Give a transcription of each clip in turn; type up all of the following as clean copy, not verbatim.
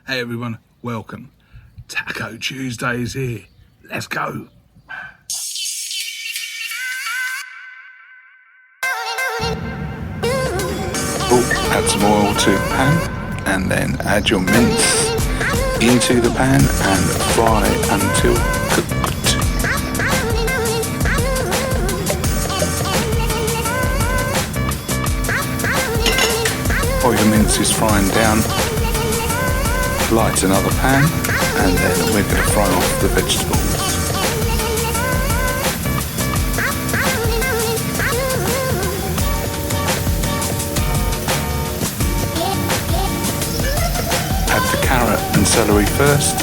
Hey everyone, welcome. Taco Tuesday is here. Let's go. Add some oil to the pan and then add your mince into the pan and fry until cooked. While your mince is frying down, light another pan and then we're going to fry off the vegetables. Add the carrot and celery first.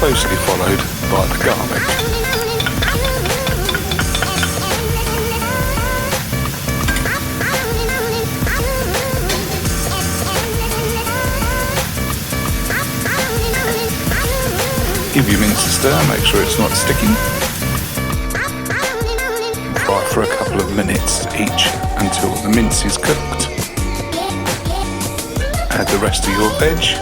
Closely followed by the garlic. Give your mince a stir, make sure it's not sticky. Fry for a couple of minutes each until the mince is cooked. Add the rest of your veg.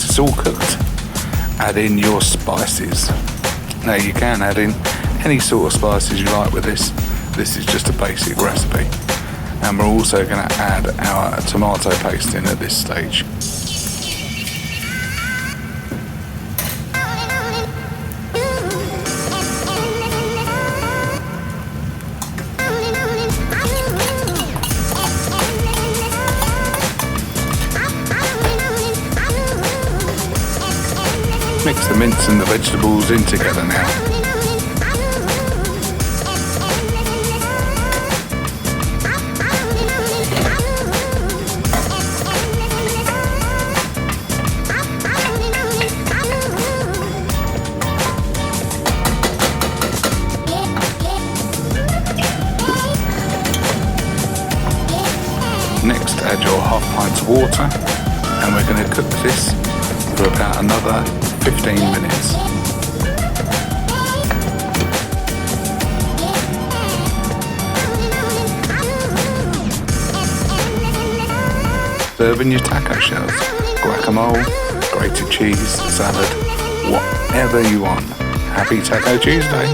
It's all cooked. Add in your spices. Now you can add in any sort of spices you like with this. This is just a basic recipe. And we're also going to add our tomato paste in at this stage. Mix the mince and the vegetables in together now. Next, add your half pint of water and we're going to cook this for about another 15 minutes. Serve in your taco shells, guacamole, grated cheese, salad, whatever you want. Happy Taco Tuesday!